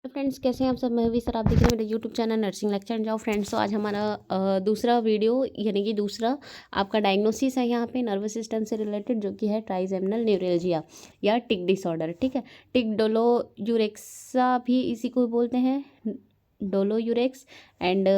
तो फ्रेंड्स, कैसे हैं आप सब। मैं भी सर, आप देख रहे हैं मेरा YouTube channel nursing lecture and जाओ फ्रेंड्स। तो आज हमारा दूसरा वीडियो यानी कि दूसरा आपका डायग्नोसिस है यहाँ पे नर्वस सिस्टम से रिलेटेड, जो कि है ट्राइजेमिनल न्यूरैल्जिया या टिक डिसऑर्डर। ठीक है, टिक डोलोयूरेक्सा भी इसी को बोलते हैं, डोलोयूरेक्स, एंड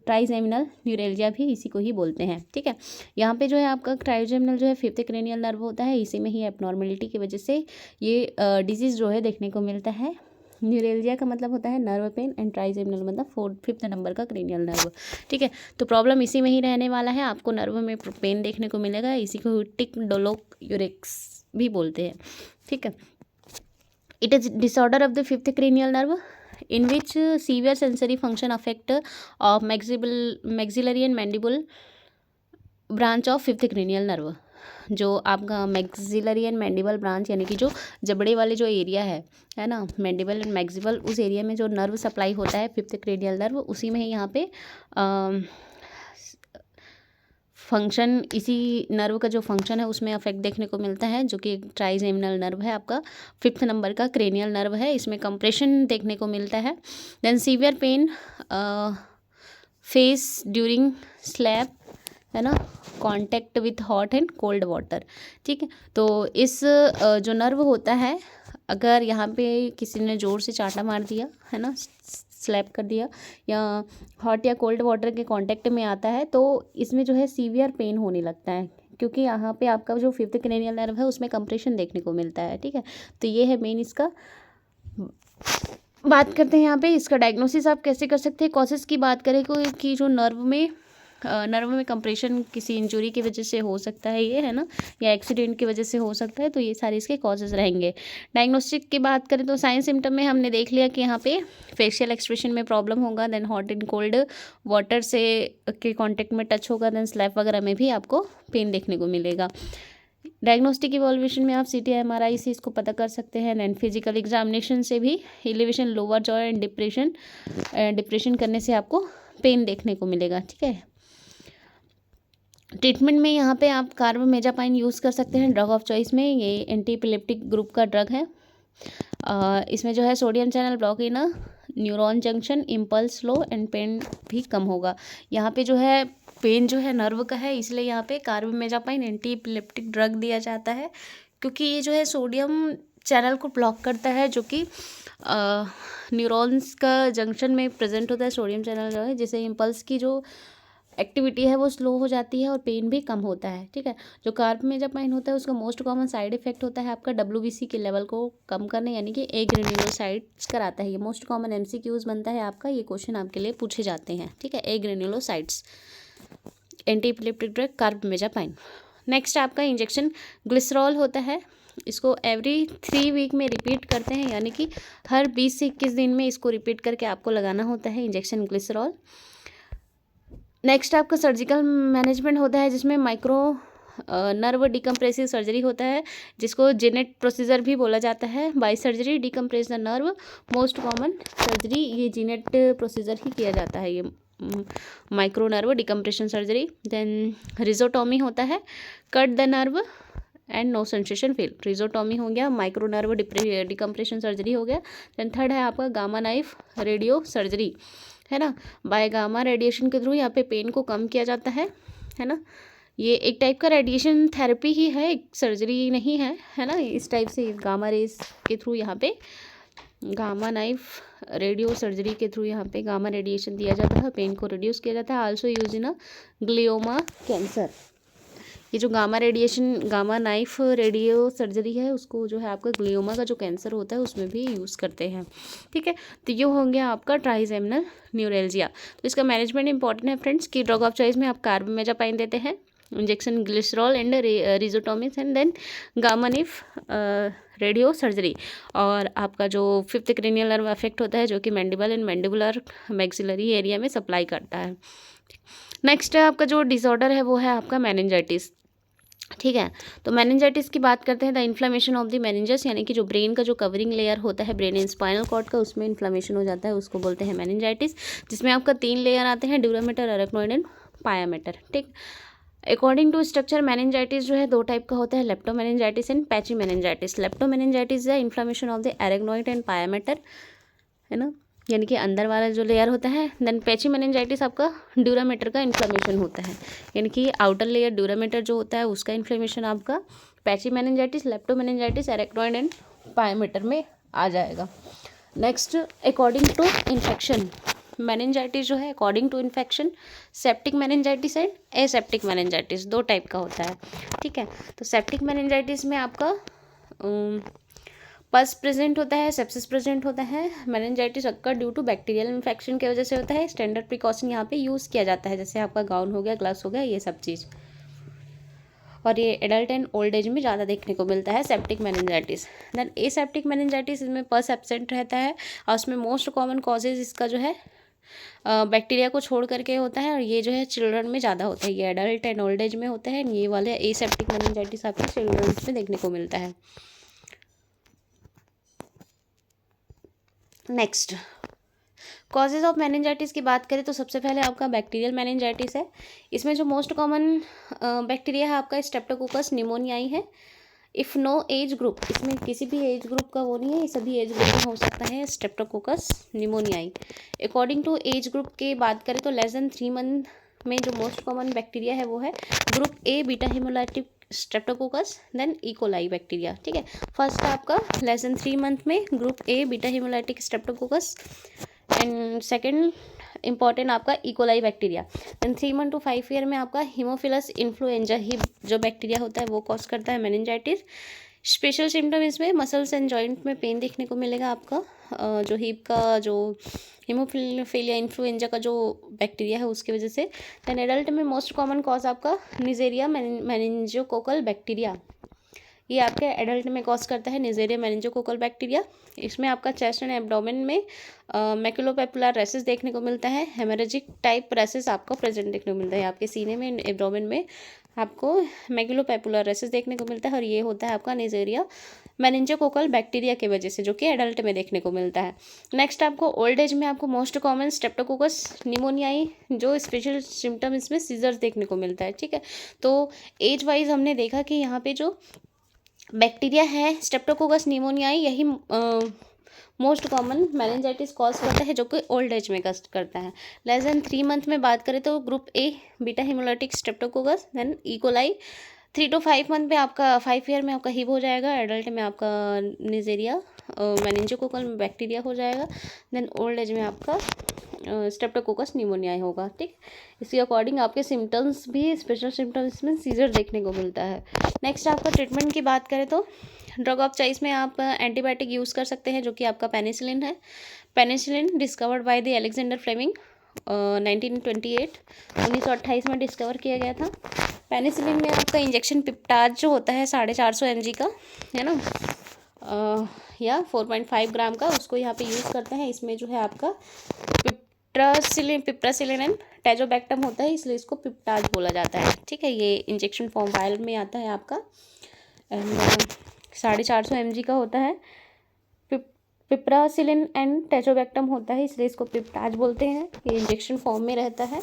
ट्राइजेमिनल न्यूरैल्जिया भी इसी को ही बोलते हैं। ठीक है, यहाँ पे जो है आपका ट्राइजेमिनल जो है फिफ्थ क्रेनियल नर्व होता है, इसी में ही एबनॉर्मेलिटी की वजह से ये डिजीज़ जो है देखने को मिलता है। न्यूरेल्जिया का मतलब होता है नर्व पेन एंड ट्राइजेमिनल मतलब फिफ्थ नंबर का क्रेनियल नर्व। ठीक है, तो प्रॉब्लम इसी में ही रहने वाला है, आपको नर्व में पेन देखने को मिलेगा, इसी को टिक डोलोयूरेक्स भी बोलते हैं। ठीक है, it is disorder of the fifth cranial nerve in which severe sensory function affect of maxillary and mandible branch of fifth cranial nerve। जो आपका मैक्सिलरी एंड मैंडिबल ब्रांच यानी कि जो जबड़े वाले जो एरिया है ना, मैंडिबल एंड मैक्सिबल, उस एरिया में जो नर्व सप्लाई होता है फिफ्थ क्रेनियल नर्व, उसी में ही यहाँ पे फंक्शन, इसी नर्व का जो फंक्शन है उसमें अफेक्ट देखने को मिलता है, जो कि ट्राइजेमिनल नर्व है, आपका फिफ्थ नंबर का क्रेनियल नर्व है, इसमें कंप्रेशन देखने को मिलता है। Then severe pain face during slap, है ना, contact with hot and cold water. ठीक है, तो इस जो नर्व होता है, अगर यहाँ पे किसी ने ज़ोर से चांटा मार दिया है ना, स्लैप कर दिया, या हॉट या कोल्ड वाटर के कांटेक्ट में आता है, तो इसमें जो है सीवियर पेन होने लगता है, क्योंकि यहाँ पे आपका जो फिफ्थ क्रेनियल नर्व है उसमें कंप्रेशन देखने को मिलता है। ठीक है, तो ये है मेन इसका। बात करते हैं यहाँ पे इसका डायग्नोसिस आप कैसे कर सकते हैं। कॉजेस की बात करें कि जो नर्व में कंप्रेशन किसी इंजरी की वजह से हो सकता है ये, है ना, या एक्सीडेंट की वजह से हो सकता है, तो ये सारे इसके कॉजेज रहेंगे। डायग्नोस्टिक की बात करें तो साइन सिम्टम में हमने देख लिया कि यहाँ पे फेशियल एक्सप्रेशन में प्रॉब्लम होगा, then hot and cold water से के कांटेक्ट में टच होगा, देन स्लैप वगैरह में भी आपको पेन देखने को मिलेगा। डायग्नोस्टिक इवॉल्यूशन में आप CT MRI से इसको पता कर सकते हैं, एंड फिजिकल एग्जामिनेशन से भी elevation lower jaw and depression करने से आपको पेन देखने को मिलेगा। ठीक है, ट्रीटमेंट में यहाँ पे आप कार्बामेजापाइन यूज़ कर सकते हैं ड्रग ऑफ चॉइस में, ये एंटी एपिलेप्टिक ग्रुप का ड्रग है। इसमें जो है sodium channel block in neuron junction, impulse slow and pain भी कम होगा। यहाँ पे जो है पेन जो है नर्व का है, इसलिए यहाँ पे कार्बामेजापाइन एंटी एपिलेप्टिक ड्रग दिया जाता है, क्योंकि ये जो है सोडियम चैनल को ब्लॉक करता है, जो कि न्यूरॉन्स का जंक्शन में प्रेजेंट होता है सोडियम चैनल जो है, जिससे इम्पल्स की जो एक्टिविटी है वो स्लो हो जाती है और पेन भी कम होता है। ठीक है, जो कार्बामेजापाइन होता है उसका मोस्ट कॉमन साइड इफेक्ट होता है आपका WBC के लेवल को कम करने, यानी कि ए ग्रेन्युलोसाइट्स कराता है। ये मोस्ट कॉमन MCQs बनता है आपका, ये क्वेश्चन आपके लिए पूछे जाते हैं। ठीक है, ए granulocytes, anti epileptic drug कार्बामेजापाइन। Next आपका इंजेक्शन ग्लिसरॉल होता है, इसको एवरी 3 वीक में रिपीट करते हैं, यानी कि हर 20 से 21 दिन में इसको रिपीट करके आपको लगाना होता है इंजेक्शन ग्लिसरॉल। नेक्स्ट आपका सर्जिकल मैनेजमेंट होता है, जिसमें माइक्रो नर्व डिकम्प्रेसिव सर्जरी होता है, जिसको जेनेट प्रोसीजर भी बोला जाता है। By surgery decompress the nerve, most common surgery ये जेनेट प्रोसीजर ही किया जाता है, ये micro nerve decompression surgery. Then rhizotomy होता है, cut the nerve and no sensation feel, rhizotomy हो गया, माइक्रो नर्व डिकम्प्रेशन सर्जरी हो गया। देन थर्ड है आपका गामा नाइफ रेडियो सर्जरी, है ना, बाय गामा रेडिएशन के थ्रू यहाँ पे पेन को कम किया जाता है ना। ये एक टाइप का रेडिएशन थेरेपी ही है, एक सर्जरी नहीं है ना। इस टाइप से गामा रेज के थ्रू यहाँ पे गामा नाइफ रेडियो सर्जरी के थ्रू यहाँ पे गामा रेडिएशन दिया जाता है, पेन को रिड्यूस किया जाता है। Also use in a glioma cancer, ये जो गामा नाइफ रेडियो सर्जरी है, उसको जो है आपका ग्लियोमा का जो कैंसर होता है उसमें भी यूज़ करते हैं। ठीक है, तो ये हो गया आपका ट्राइजेमिनल न्यूरैल्जिया। तो इसका मैनेजमेंट इंपॉर्टेंट है फ्रेंड्स, की ड्रग ऑफ चॉइस में आप कार्बामेजापाइन देते हैं, injection glycerol and rhizotomies, and then gamma knife radio surgery. और आपका जो फिफ्थ क्रेनियल नर्व अफेक्ट होता है, जो कि mandible and mandibular maxillary area में सप्लाई करता है। नेक्स्ट आपका जो डिसऑर्डर है वो है आपका मेनिंजाइटिस। ठीक है, तो मेनिंजाइटिस की बात करते हैं। द इन्फ्लेमेशन ऑफ द मेनिंजस, यानी कि जो ब्रेन का जो कवरिंग लेयर होता है ब्रेन एंड स्पाइनल कॉर्ड का, उसमें इन्फ्लेमेशन हो जाता है, उसको बोलते हैं मेनिंजाइटिस, जिसमें आपका 3 लेयर आते हैं, ड्यूरामेटर, अरेक्नोइड एंड पायामेटर। ठीक, अकॉर्डिंग टू स्ट्रक्चर मेनिंजाइटिस जो है 2 टाइप का होता है, leptomeningitis and patchy meningitis. Leptomeningitis the inflammation of the arachnoid and pia mater, है ना, यानी कि अंदर वाला जो लेयर होता है। देन पैची मेनिंजाइटिस आपका ड्यूरामेटर का इन्फ्लेमेशन होता है, यानी कि आउटर लेयर ड्यूरामेटर जो होता है उसका इन्फ्लेमेशन आपका patchy meningitis, leptomeningitis, arachnoid and pia mater में आ जाएगा। Next, according to infection, meningitis जो है according to infection septic meningitis and aseptic meningitis दो टाइप का होता है, ठीक है। तो सेप्टिक मेनिंजाइटिस में आपका पस प्रेजेंट होता है, सेप्सिस प्रेजेंट होता है। Meningitis occur due to bacterial infection की वजह से होता है। स्टैंडर्ड प्रिकॉशन यहाँ पे यूज़ किया जाता है, जैसे आपका गाउन हो गया, ग्लव्स हो गया, ये सब चीज़। और ये एडल्ट एंड ओल्ड एज में ज़्यादा देखने को मिलता है septic meningitis. Then aseptic meningitis, इसमें पस एब्सेंट रहता है और उसमें मोस्ट कॉमन कॉजेज इसका जो है बैक्टीरिया को छोड़ करके होता है, और ये जो है चिल्ड्रन में ज़्यादा होता है। ये एडल्ट एंड ओल्ड एज में होता है, ये वाले एसेप्टिक मेनिंजाइटिस आपके चिल्ड्रन में देखने को मिलता है। नेक्स्ट, कॉजेज ऑफ मेनिंजाइटिस की बात करें तो सबसे पहले आपका बैक्टीरियल मेनिंजाइटिस है। इसमें जो मोस्ट कॉमन बैक्टीरिया है आपका स्ट्रेप्टोकोकस निमोनियाई है। इफ़ नो एज ग्रुप, इसमें किसी भी एज ग्रुप का वो नहीं है, सभी एज ग्रुप में हो सकता है streptococcus pneumoniae. According to age group की बात करें तो लेस देन 3 मंथ में जो मोस्ट कॉमन बैक्टीरिया है वो है group A beta haemolytic streptococcus, then E coli bacteria, ठीक है। फर्स्ट आपका लेस देन 3 मंथ में group A beta haemolytic streptococcus, and second important आपका E coli bacteria. Then 3 month to 5 year में आपका हीमोफिलस इन्फ्लुएंजा हिब जो बैक्टीरिया होता है वो कॉज करता है मेनिंजाइटिस। स्पेशल सिम्टम इसमें मसल्स एंड जॉइंट में पेन देखने को मिलेगा आपका, जो हिप का जो हीमोफिलिया इन्फ्लुएंजा का जो बैक्टीरिया है उसकी वजह से। देन एडल्ट में मोस्ट कॉमन कॉज आपका निजेरिया मेनिंजोकोकल बैक्टीरिया, ये आपके एडल्ट में कॉज करता है निजेरिया मेनिंजोकोकल बैक्टीरिया। इसमें आपका चेस्ट एंड एब्डोमेन में मैकुलोपेपुलर रेसिस देखने को मिलता है। हेमरेजिक टाइप रेसिस आपको प्रेजेंट देखने को मिलता है, आपके सीने में एब्डोमेन में आपको मैकुलोपेपुलर रेसिस देखने को मिलता है, और ये होता है आपका निजेरिया मेनिंजोकोकल बैक्टीरिया की वजह से, जो कि एडल्ट में देखने को मिलता है। नेक्स्ट, आपको ओल्ड एज में आपको मोस्ट कॉमन स्ट्रेप्टोकोकस निमोनियाई, जो स्पेशल सिम्टम इसमें सीजर्स देखने को मिलता है, ठीक है। तो एज वाइज हमने देखा कि यहाँ पे जो बैक्टीरिया है स्ट्रेप्टोकोकस निमोनियाई, यही मोस्ट कॉमन मेनिंजाइटिस कॉज करता है, जो कि ओल्ड एज में कस्ट करता है। लेस देन 3 मंथ में बात करें तो group A beta haemolytic streptococcus, then E coli. 3 to 5 month में आपका 5 ईयर में आपका हिब हो जाएगा। एडल्ट में आपका निजेरिया मेनिंजोकोकल बैक्टीरिया हो जाएगा। देन ओल्ड एज में आपका स्ट्रेप्टोकोकस निमोनियाई होगा, ठीक। इसके अकॉर्डिंग आपके सिम्टम्स भी स्पेशल सिम्टम्स में सीजर देखने को मिलता है। नेक्स्ट, आपका ट्रीटमेंट की बात करें तो ड्रग ऑफ चॉइस में आप एंटीबायोटिक यूज़ कर सकते हैं, जो कि आपका पेनिसिलिन है। Penicillin discovered by the Alexander Fleming 1928 में डिस्कवर किया गया था। पेनिसिलिन में आपका इंजेक्शन पिप्टाज जो होता है 450 mg का, है ना, या 4.5 ग्राम का, उसको यहाँ पे यूज़ करते हैं। इसमें जो है आपका पिप्रासिलिन एंड टैजोबैक्टम होता है, इसलिए इसको पिप्टाज बोला जाता है, ठीक है। ये इंजेक्शन फॉर्म वायल में आता है आपका, एंड 450 mg का होता है। पिप्रासिलिन एंड टैजोबैक्टम होता है, इसलिए इसको पिप्टाज बोलते हैं। ये इंजेक्शन फॉर्म में रहता है।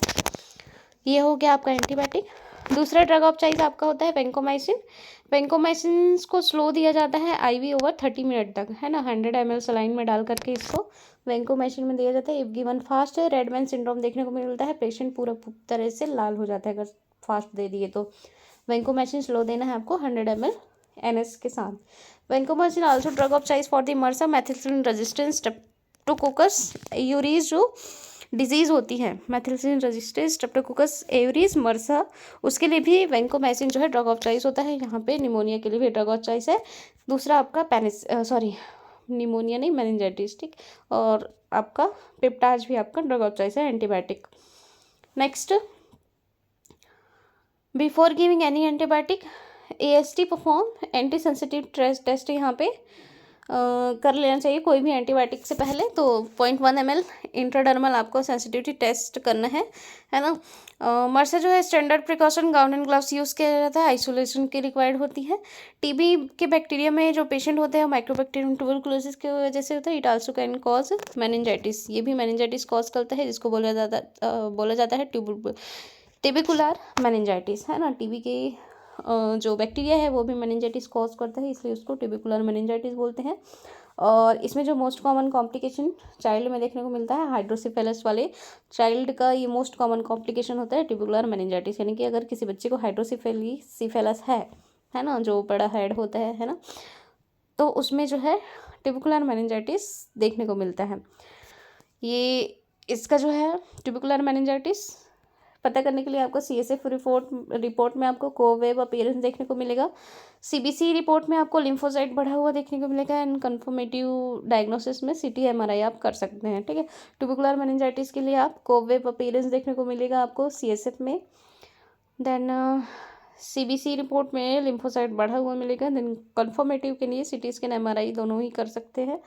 ये हो गया आपका एंटीबायोटिक। दूसरा ड्रग ऑफ चॉइस आपका होता है वेंकोमाइसिन। वेंकोमाइसिन को स्लो दिया जाता है IV ओवर 30 मिनट तक, है ना। 100 ml सलाइन में डाल करके इसको वेंकोमाइसिन में दिया जाता है। If given fast, Redmayne syndrome देखने को मिलता है, पेशेंट पूरा तरह से लाल हो जाता है अगर फास्ट दे दिए तो। वेंकोमाइसिन स्लो देना है आपको 100 ml NS के साथ। Vancomycin also drug of choice for the MRSA methicillin resistance streptococcus aureus जो डिजीज़ होती है, मैथिल्सिन रेजिस्टेंस स्ट्रेप्टोकोकस एयूरीज मर्सा, उसके लिए भी वेंकोमाइसिन जो है ड्रग ऑफ चॉइस होता है। यहाँ पे निमोनिया के लिए भी ड्रग ऑफ चॉइस है। दूसरा आपका निमोनिया नहीं, मेनिंजाइटिस, ठीक। और आपका पिप्टाज भी आपका ड्रग ऑफ चॉइस है, antibiotic. Next, before giving any antibiotic AST perform anti sensitive test यहाँ पे कर लेना चाहिए कोई भी एंटीबायोटिक से पहले। तो 0.1 ml इंट्राडर्मल आपको सेंसिटिविटी टेस्ट करना है ना। मर्सा जो है standard precaution gown and gloves use किया जाता है, आइसोलेशन की रिक्वायर्ड होती है। TB के बैक्टीरिया में जो पेशेंट होते हैं माइक्रोबैक्टीरियम ट्यूबरकुलोसिस की वजह से होता है। It also can cause meningitis, ये भी मेनिंजाइटिस कॉज करता है, जिसको बोला जाता है ट्यूबिकुलर मेनिंजाइटिस, है ना। TB के जो बैक्टीरिया है वो भी मेनिंजाइटिस कॉज करता है, इसलिए उसको ट्यूबिकुलर मेनिंजाइटिस बोलते हैं। और इसमें जो मोस्ट कॉमन कॉम्प्लिकेशन चाइल्ड में देखने को मिलता है, हाइड्रोसिफेलस वाले चाइल्ड का ये मोस्ट कॉमन कॉम्प्लिकेशन होता है ट्यूबुलर मेनिंजाइटिस, यानी कि अगर किसी बच्चे को हाइड्रोसिफेलस है ना, जो बड़ा हेड होता है ना, तो उसमें जो है ट्यूबुलर मेनिंजाइटिस देखने को मिलता है। ये इसका जो है ट्यूबुलर मेनिंजाइटिस पता करने के लिए आपको CSF रिपोर्ट में आपको कोवेव अपीयरेंस देखने को मिलेगा। CBC रिपोर्ट में आपको लिम्फोसाइट बढ़ा हुआ देखने को मिलेगा। एंड कन्फर्मेटिव डायग्नोसिस में CT MRI आप कर सकते हैं, ठीक है। ट्यूबुलर मेनिंजाइटिस के लिए आप कोवेव अपीयरेंस देखने को मिलेगा आपको CSF में। देन CBC रिपोर्ट में लिम्फोसाइट बढ़ा हुआ मिलेगा। देन कन्फर्मेटिव के लिए CT स्कैन MRI दोनों ही कर सकते हैं।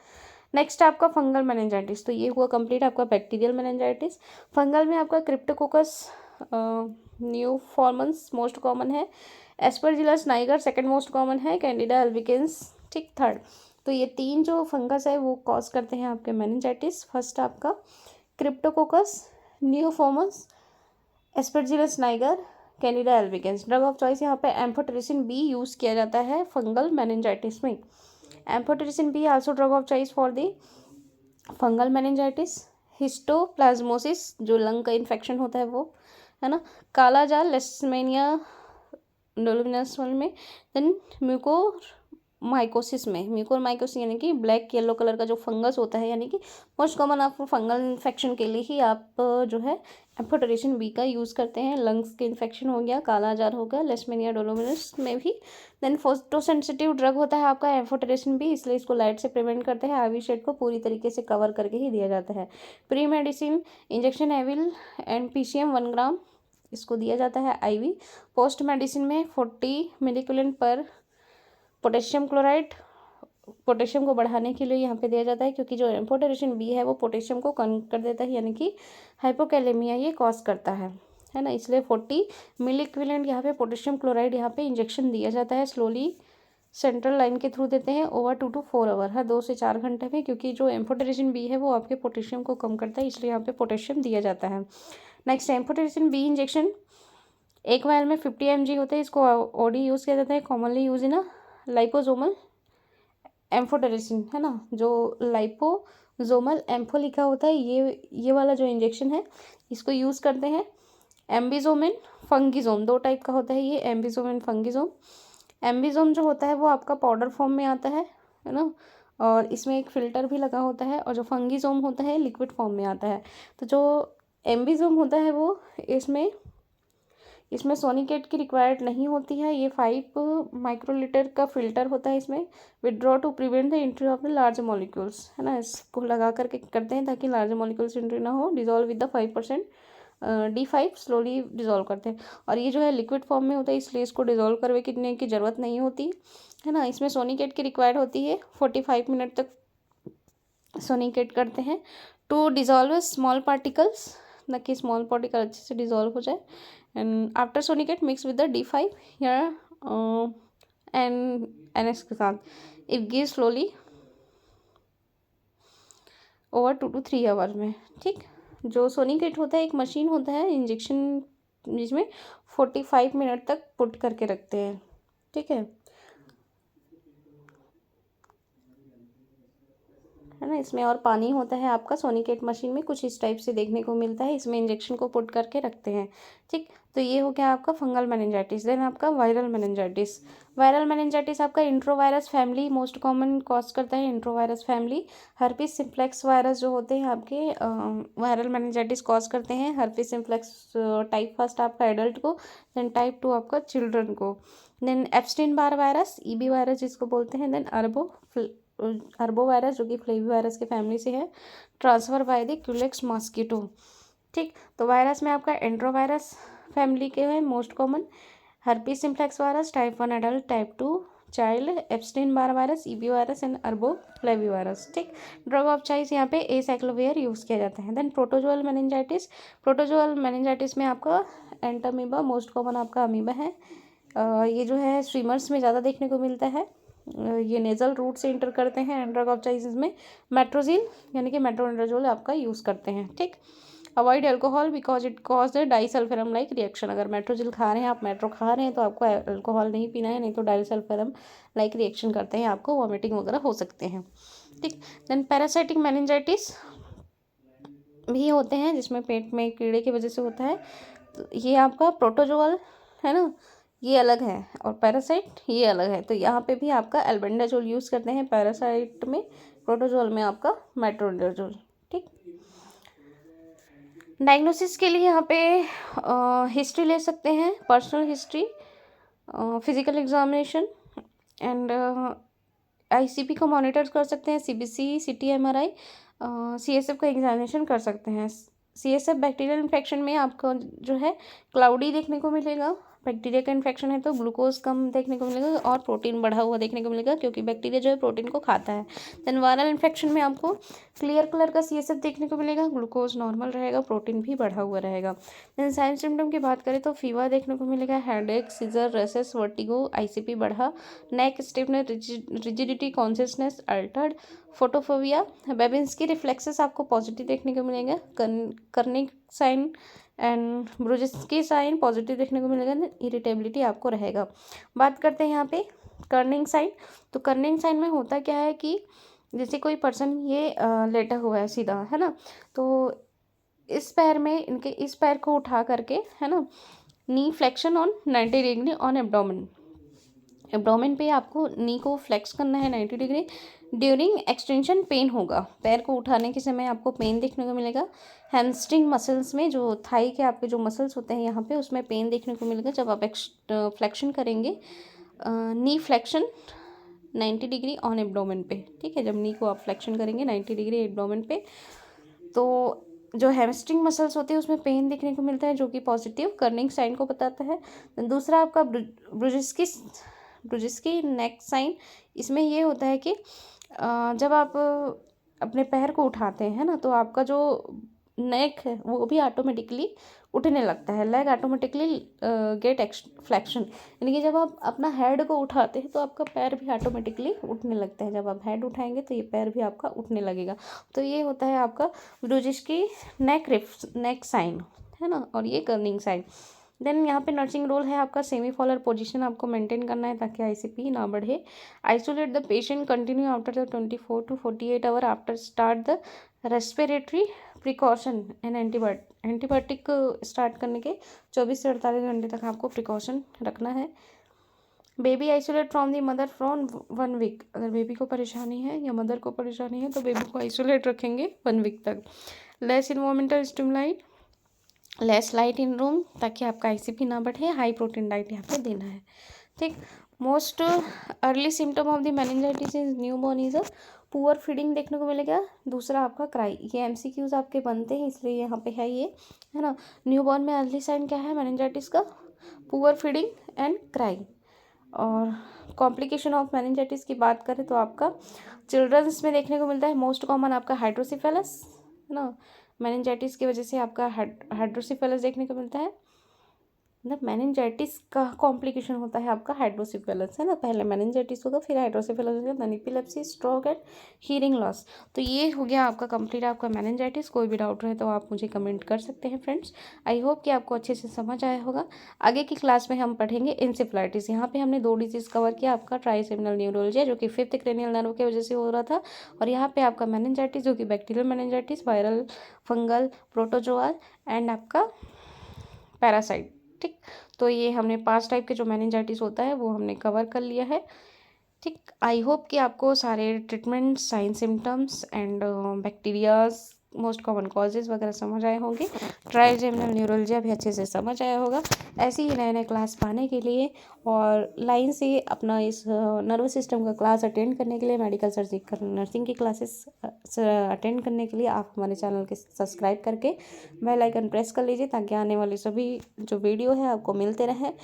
नेक्स्ट आपका फंगल मेनिंजाइटिस, तो ये हुआ कंप्लीट आपका बैक्टीरियल मेनिंजाइटिस। फंगल में आपका क्रिप्टोकोकस न्यूफॉर्मन्स मोस्ट कॉमन है, Aspergillus Niger second most common है, कैंडिडा अल्बिकेंस ठीक थर्ड। तो ये 3 जो फंगस है वो कॉज करते हैं आपके मेनिंजाइटिस। फर्स्ट आपका cryptococcus neoformans, aspergillus niger, candida albicans. Drug of choice यहाँ पे एम्फोटेरिसिन B यूज़ किया जाता है फंगल मेनिंजाइटिस में। Amphotericin B also drug of choice for the fungal meningitis. Histoplasmosis जो लंग का इन्फेक्शन होता है वो, है ना। काला जार लेशमेनिया डोलोमिनस में। देन म्यूकोरमाइकोसिस में, म्यूकोरमाइकोसिस यानी कि ब्लैक येलो कलर का जो फंगस होता है, यानी कि मोस्ट कॉमन आप फंगल इन्फेक्शन के लिए ही आप जो है एम्फोटेरिसिन B का यूज़ करते हैं। लंग्स के इन्फेक्शन हो गया, काला जार हो गया, लेशमेनिया डोलोमिनस में भी। देन फोटोसेंसिटिव ड्रग होता है आपका एम्फोटेरिसिन B, इसलिए इसको लाइट से प्रिवेंट करते हैं। आईवी शेड को पूरी तरीके से कवर करके ही दिया जाता है। Pre medicine injection Avil and PCM 1 gram इसको दिया जाता है IV। पोस्ट मेडिसिन में 40 मिलीक्यूलिन पर पोटेशियम क्लोराइड, पोटेशियम को बढ़ाने के लिए यहाँ पे दिया जाता है, क्योंकि जो एम्फोटेरिसिन B है वो पोटेशियम को कम कर देता है, यानी कि हाइपोकैलेमिया ये कॉज करता है ना। इसलिए 40 मिलीक्यूलिन यहाँ पे पोटेशियम क्लोराइड यहाँ पे इंजेक्शन दिया जाता है। स्लोली सेंट्रल लाइन के थ्रू देते हैं ओवर 2 to 4 आवर, हर 2 से 4 घंटे में, क्योंकि जो एम्फोटेरिसिन B है वो आपके पोटेशियम को कम करता है, इसलिए यहाँ पे पोटेशियम दिया जाता है। नेक्स्ट एम्फोटेरिसिन B इंजेक्शन एक वायल में 50 mg होते हैं। इसको OD यूज़ किया जाता है, commonly use in liposomal amphotericin, है ना। जो लाइपोसोमल एम्फो लिखा होता है ये वाला जो इंजेक्शन है इसको यूज़ करते हैं। एम्बिजोम एंड फंगिजोम 2 टाइप का होता है ये, एम्बिजोम एंड फंगिजोम। एम्बिजोम जो होता है वो आपका पाउडर फॉर्म में आता है ना, और इसमें एक फ़िल्टर भी लगा होता है। और जो फंगिजोम होता है लिक्विड फॉर्म में आता है। तो जो एम्बिजोम होता है वो इसमें सोनिकेट की रिक्वायर्ड नहीं होती है। ये 5 माइक्रोलीटर का फिल्टर होता है। इसमें withdraw to prevent the entry of the large molecules, है ना। इसको लगा करके करते हैं ताकि लार्ज मॉलिक्यूल्स एंट्री ना हो। Dissolve with the 5% D5 slowly dissolve करते हैं। और ये जो है लिक्विड फॉर्म में होता है, इसलिए इसको डिजॉल्व करने की ज़रूरत नहीं होती, है ना। इसमें सोनिकेट की रिक्वायर्ड होती है, 45 मिनट तक सोनिकेट करते हैं टू डिजॉल्व स्मॉल पार्टिकल्स, न कि स्मॉल पार्टिकल अच्छे से डिजॉल्व हो जाए। And after sonicate mix with the D5 या एंड NS के साथ it give slowly over 2 to 3 hour में, ठीक। जो सोनिकेट होता है एक मशीन होता है इंजेक्शन, जिसमें 45 मिनट तक पुट करके रखते हैं, ठीक है ना। इसमें और पानी होता है आपका सोनिकेट मशीन में, कुछ इस टाइप से देखने को मिलता है। इसमें इंजेक्शन को पुट करके रखते हैं, ठीक। तो ये हो गया आपका फंगल मेनिंजाइटिस। देन आपका वायरल मेनिंजाइटिस। वायरल मेनिंजाइटिस आपका enterovirus family most common cause करता है, enterovirus family. Herpes simplex virus जो होते हैं आपके वायरल मेनिंजाइटिस कॉज करते हैं। हर्पिस सिम्प्लेक्स टाइप फर्स्ट आपका एडल्ट को, देन टाइप 2 आपका चिल्ड्रन को। Then Epstein Barr virus EB virus जिसको बोलते हैं। देन अर्बो वायरस जो कि फ्लेवी वायरस के फैमिली से है, transfer by the culex mosquito, ठीक। तो वायरस में आपका एंट्रोवायरस फैमिली के हैं most common, herpes simplex virus type 1 adult, type 2 child, Epstein Barr virus EB virus and arbo flavi virus, ठीक। ड्रग ऑफ चॉइस यहाँ पे एसाइक्लोवियर यूज़ किया जाता है। Then protozoal meningitis. Protozoal meningitis में आपका एंटामीबा मोस्ट कॉमन आपका amoeba है। ये जो है स्विमर्स में ज़्यादा देखने को मिलता है। ये नेजल रूट से इंटर करते हैं। एंड ड्रग ऑफ चॉइस में मेट्रोजिल यानी कि मेट्रोनिडाजोल आपका यूज़ करते हैं, ठीक। Avoid alcohol because it cause the disulfiram like reaction. अगर मेट्रोजिल खा रहे हैं, आप मेट्रो खा रहे हैं, तो आपको अल्कोहल नहीं पीना है, नहीं तो डाइसल्फेरम लाइक रिएक्शन करते हैं, आपको वॉमिटिंग वगैरह हो सकते हैं। ठीक। देन पैरासाइटिक मेनिंजाइटिस भी होते हैं जिसमें पेट में कीड़े की वजह से होता है। तो ये आपका प्रोटोजोअल है ना, ये अलग है, और पैरासाइट ये अलग है। तो यहाँ पे भी आपका एल्बेंडाजोल यूज़ करते हैं पैरासाइट में, प्रोटोजोल में आपका मेट्रोनिडाजोल। ठीक। डायग्नोसिस के लिए यहाँ पे हिस्ट्री ले सकते हैं, personal history, physical examination and ICP को मॉनिटर कर सकते हैं, सीबीसी, सीटी, एमआरआई, सीएसएफ का एग्जामिनेशन कर सकते हैं। सीएसएफ बैक्टीरियल इन्फेक्शन में आपको जो है क्लाउडी देखने को मिलेगा, बैक्टीरिया का इन्फेक्शन है तो ग्लूकोज कम देखने को मिलेगा और प्रोटीन बढ़ा हुआ देखने को मिलेगा, क्योंकि बैक्टीरिया जो है प्रोटीन को खाता है। देन वायरल इन्फेक्शन में आपको क्लियर कलर का सीएसएफ देखने को मिलेगा, ग्लूकोज नॉर्मल रहेगा, प्रोटीन भी बढ़ा हुआ रहेगा। देन साइन सिम्टम की बात करें तो फीवर देखने को मिलेगा, headache, seizure, rashes, vertigo, ICP बढ़ा, neck stiffness, rigidity, consciousness altered, photophobia, Babinski reflexes आपको पॉजिटिव देखने को मिलेगा, Kernig sign and Brudzinski sign positive देखने को मिलेगा, इरिटेबिलिटी आपको रहेगा। बात करते हैं यहाँ पे कर्निंग साइन। तो कर्निंग साइन में होता क्या है कि जैसे कोई पर्सन ये लेटा हुआ है सीधा, है ना, तो इस पैर में, इनके इस पैर को उठा करके, है ना, knee flexion on 90 degree on abdomen, abdomen पे आपको नी को फ्लेक्स करना है 90 डिग्री। ड्यूरिंग एक्सटेंशन पेन होगा, पैर को उठाने के समय आपको पेन देखने को मिलेगा। हैमस्ट्रिंग मसल्स में, जो थाई के आपके जो मसल्स होते हैं यहाँ पे, उसमें पेन देखने को मिलेगा जब आप फ्लेक्शन करेंगे, नी फ्लेक्शन 90 डिग्री ऑन एब्डोमेन पे। ठीक है, जब नी को आप फ्लेक्शन करेंगे 90 डिग्री एब्डोमेन पे, तो जो हैमस्ट्रिंग मसल्स होते हैं उसमें पेन देखने को मिलता है, जो कि पॉजिटिव कर्निंग साइन को बताता है। दूसरा आपका ब्रुजिस्की नेक साइन, इसमें ये होता है कि जब आप अपने पैर को उठाते हैं ना, तो आपका जो नेक है वो भी ऑटोमेटिकली उठने लगता है, लेग ऑटोमेटिकली गेट फ्लेक्शन, यानी कि जब आप अपना हेड को उठाते हैं तो आपका पैर भी ऑटोमेटिकली उठने लगता है। जब आप हेड उठाएंगे तो ये पैर भी आपका उठने लगेगा। तो ये होता है आपका ब्रुजिस्की नेक साइन, है ना, और ये कर्निंग साइन। देन यहाँ पे नर्सिंग रोल है आपका, सेमी फॉलर पोजीशन आपको मेंटेन करना है ताकि आईसीपी ना बढ़े। Isolate the patient, continue after the 24 to 48 hour after start the respiratory precaution and antibiotic start करने के 24 से 48 घंटे तक आपको प्रिकॉशन रखना है। Baby isolate from the mother from 1 week, अगर बेबी को परेशानी है या मदर को परेशानी है तो बेबी को आइसोलेट रखेंगे 1 वीक तक। Less environmental stimuli, less light in room, ताकि आपका आईसीपी ना बढ़े। हाई प्रोटीन डाइट यहाँ पे देना है। ठीक। Most early symptom of the meningitis is new born is a poor feeding देखने को मिलेगा। दूसरा आपका क्राई, ये एमसीक्यूज आपके बनते हैं इसलिए यहाँ पे है ये, है ना। न्यू बॉर्न में अर्ली साइन क्या है मेनिंजाइटिस का? Poor feeding and cry. और कॉम्प्लिकेशन ऑफ मेनिंजाइटिस की बात करें तो आपका चिल्ड्रंस में देखने को मिलता है। मोस्ट कॉमन आपका हाइड्रोसिफेलस, है ना, मेनिंजाइटिस की वजह से आपका हाइड्रोसिफेलस देखने को मिलता है। मतलब मेनिंजाइटिस का कॉम्प्लिकेशन होता है आपका हाइड्रोसिफेलस, है ना, पहले मेनिंजाइटिस होगा फिर हाइड्रोसिफेलस होगा, then epilepsy, stroke and hearing loss. तो ये हो गया आपका कंप्लीट आपका मेनिंजाइटिस। कोई भी डाउट रहे तो आप मुझे कमेंट कर सकते हैं फ्रेंड्स। आई होप कि आपको अच्छे से समझ आया होगा। आगे की क्लास में हम पढ़ेंगे इंसेफ्लाइटिस। यहाँ पे हमने 2 डिजीज कवर किया, आपका ट्राइसेमिनल न्यूरोलजिया जो कि 5th क्रेनियल नर्व की वजह से हो रहा था, और यहाँ पे आपका मेनिंजाइटिस जो कि bacterial meningitis, viral, fungal, protozoal and आपका पैरासाइट। ठीक। तो ये हमने 5 टाइप के जो मेनिंजाइटिस होता है वो हमने कवर कर लिया है। ठीक। आई होप कि आपको सारे treatment, sign symptoms and bacterias, most common causes वगैरह समझ आए होंगे। ट्राइजेमिनल न्यूरोलजिया भी अच्छे से समझ आया होगा। ऐसे ही नए नए क्लास पाने के लिए और लाइन से अपना इस नर्वस सिस्टम का क्लास अटेंड करने के लिए, मेडिकल सर्जिकल नर्सिंग की क्लासेस अटेंड करने के लिए आप हमारे चैनल के सब्सक्राइब करके बेल आइकन प्रेस कर लीजिए, ताकि आने वाले सभी जो वीडियो है आपको मिलते हैं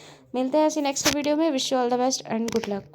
ऐसी नेक्स्ट वीडियो में। Wish you all the best and good luck.